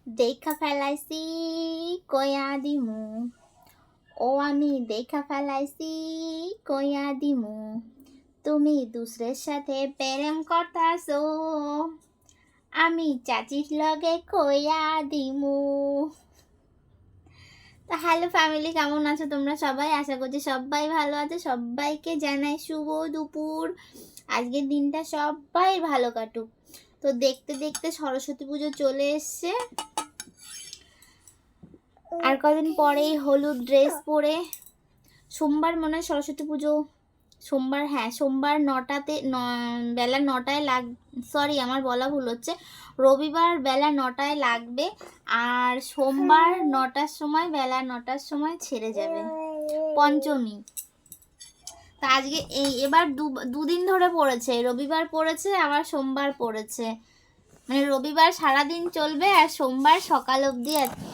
দেখা ফেলাইছি কয়া দিমু, ও আমি দেখা ফেলাইছি কয়া দিমু, তুমি দুসরের সাথে প্রেম করতাছো, আমি চাচির লগে কয়া দিমু। তো হ্যালো ফ্যামিলি, কেমন আছো তোমরা সবাই? আশা করছি সবাই ভালো আছে। সবাইকে জানাই শুভ দুপুর। আজকের দিনটা সবাই ভালো কাটুক। তো দেখতে দেখতে সরস্বতী পুজো চলে এসছে, আর কদিন পরেই হলুদ ড্রেস পরে সোমবার মনে হয় সরস্বতী পুজো। সোমবার, হ্যাঁ সোমবার 9টাতে, বেলা 9টায় সরি আমার বলা ভুল হচ্ছে, রবিবার বেলা 9টায় লাগবে, আর সোমবার 9টার সময়, বেলা 9টার সময় ছেড়ে যাবে পঞ্চমী। তা আজকে এবার দুদিন ধরে পড়েছে, রবিবার পড়েছে আবার সোমবার পড়েছে, মানে রবিবার সারাদিন চলবে আর সোমবার সকাল অবধি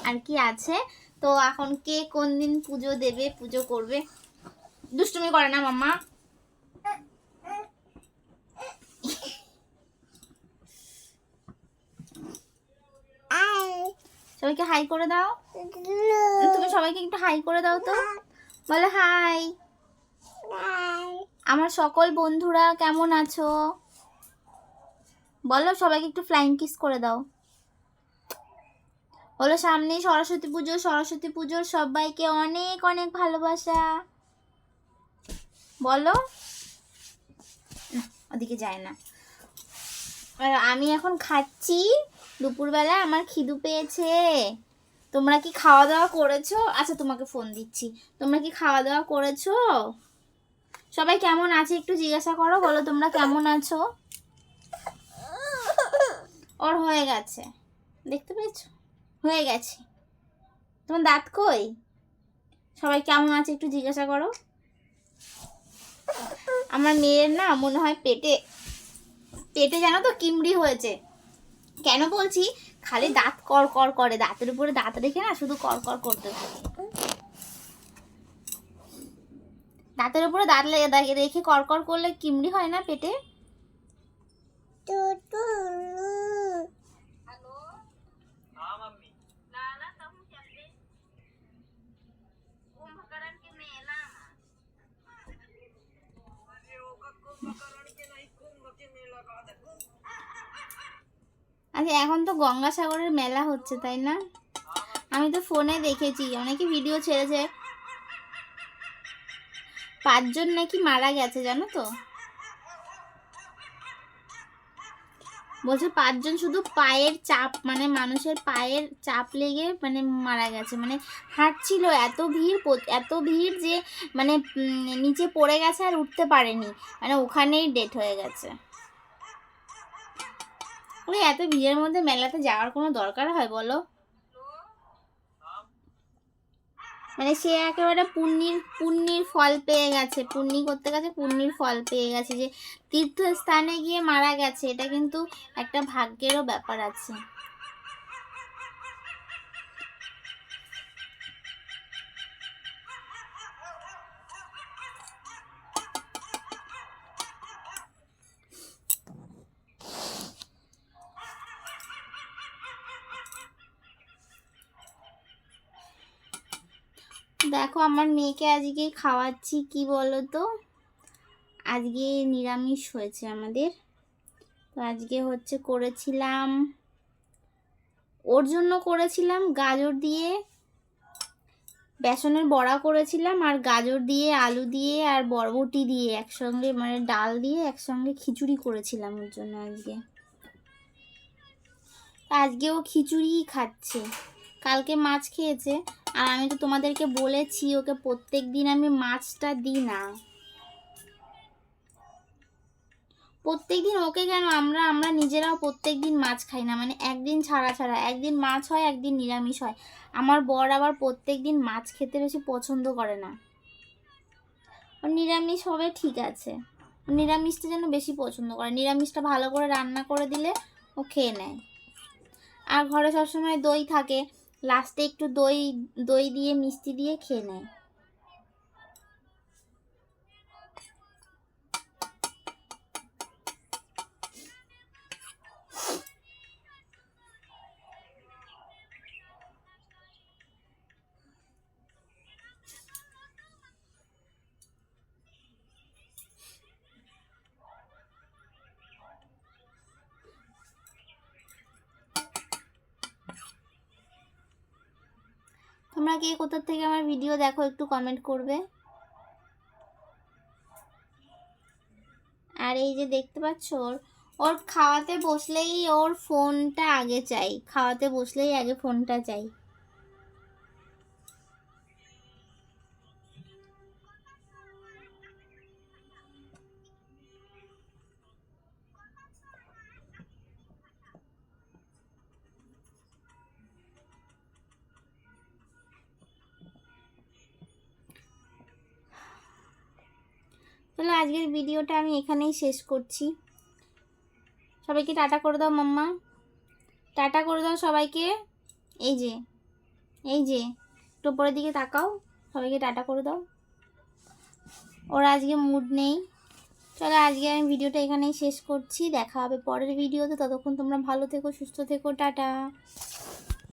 আর কি আছে। তো এখন কে কোন দিন পুজো দেবে, পুজো করবে। দুষ্টুমি করে না মাম্মা। সবাইকে হাই করে দাও, তুমি সবাইকে একটু হাই করে দাও তো, বলো হাই। আমার সকল বন্ধুরা কেমন আছো বলো, সবাইকে একটু ফ্লাইং কিস করে দাও। বলো সামনেই সরস্বতী পুজো, সরস্বতী পুজোর সবাইকে অনেক অনেক ভালোবাসা বলো। ওদিকে যায় না। আর আমি এখন খাচ্ছি দুপুরবেলা, আমার খিদু পেয়েছে। তোমরা কি খাওয়া দাওয়া করেছো? আচ্ছা তোমাকে ফোন দিচ্ছি, তোমরা কি খাওয়া দাওয়া করেছো? সবাই কেমন আছে একটু জিজ্ঞাসা করো, বলো তোমরা কেমন আছো। ওর হয়ে গেছে, দেখতে পেয়েছো, হয়ে গেছে। তোমার দাঁত কই? সবাই কেমন আছে একটু জিজ্ঞাসা করো। আমার মেয়ের না মনে হয় পেটে জানো তো কিমড়ি হয়েছে। কেন বলছি, খালি দাঁত কর কর করে, দাঁতের উপরে দাঁত রেখে না শুধু কর কর করতে থাকে। দাঁতের উপরে দাঁত রেখে কর কর করলে কিমড়ি হয় না পেটে? আচ্ছা এখন তো গঙ্গাসাগরের মেলা হচ্ছে তাই না? আমি তো ফোনে দেখেছি, অনেকে ভিডিও ছেড়েছে, 5 জন নাকি মারা গেছে জানো তো। বলছে 5 জন শুধু পায়ের চাপ, মানে মানুষের পায়ের চাপ লেগে মানে মারা গেছে, মানে হাঁটছিল, এত ভিড় যে মানে নিচে পড়ে গেছে আর উঠতে পারেনি, মানে ওখানেই ডেথ হয়ে গেছে। ওই এত ভিড়ের মধ্যে মেলাতে যাওয়ার কোনো দরকার হয় বলো? মানে সে একেবারে পুণ্যির ফল পেয়ে গেছে, পুণ্যি করতে গেছে, পুণ্যির ফল পেয়ে গেছে, যে তীর্থস্থানে গিয়ে মারা গেছে, এটা কিন্তু একটা ভাগ্যেরও ব্যাপার আছে। দেখো আমার মেয়েকে আজকে খাওয়াচ্ছি কি বলো তো, আজকে নিরামিষ হয়েছে আমাদের। তো আজকে হচ্ছে করেছিলাম, ওর জন্য করেছিলাম গাজর দিয়ে বেসনের বড়া করেছিলাম, আর গাজর দিয়ে আলু দিয়ে আর বরবটি দিয়ে একসঙ্গে, মানে ডাল দিয়ে একসঙ্গে খিচুড়ি করেছিলাম ওর জন্য আজকে। আজকেও খিচুড়িই খাচ্ছে, কালকে মাছ খেয়েছে। আর আমি তো তোমাদেরকে বলেছি ওকে প্রত্যেক দিন আমি মাছটা দিই না, প্রত্যেক দিন ওকে কেন, আমরা নিজেরাও প্রত্যেক দিন মাছ খাই না, মানে একদিন ছাড়া ছাড়া, একদিন মাছ হয় একদিন নিরামিষ হয়। আমার বর আবার প্রত্যেক দিন মাছ খেতে বেশি পছন্দ করে না, ও নিরামিষ হবে ঠিক আছে, নিরামিষটা যেন বেশি পছন্দ করে, নিরামিষটা ভালো করে রান্না করে দিলে ও খেয়ে নেয়। আর ঘরে সবসময় দই থাকে, লাস্টে একটু দই দিয়ে মিষ্টি দিয়ে খেয়ে নেয়। তোমরা কে কোথা থেকে আমার ভিডিও দেখো একটু কমেন্ট করবে। আর এই যে দেখতে পাচ্ছ ওর খাওয়াতে বসলেই ওর ফোনটা আগে চাই, খাওয়াতে বসলেই আগে ফোনটা চাই। তাহলে আজকের ভিডিওটা আমি এখানেই শেষ করছি। সবাইকে টাটা করে দাও মাম্মা, টাটা করে দাও সবাইকে। এই যে একটু উপরের দিকে তাকাও, সবাইকে টাটা করে দাও। ওর আজকে মুড নেই। চলো আজকে আমি ভিডিওটা এখানেই শেষ করছি, দেখা হবে পরের ভিডিওতে। ততক্ষণ তোমরা ভালো থেকো, সুস্থ থেকো, টাটা।